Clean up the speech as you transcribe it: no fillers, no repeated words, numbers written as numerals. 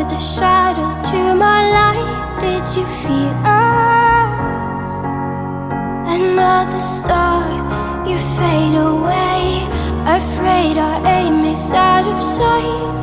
were the shadow to my light. Did you feel us? Another star, you fade away. Afraid our aim is out of sight.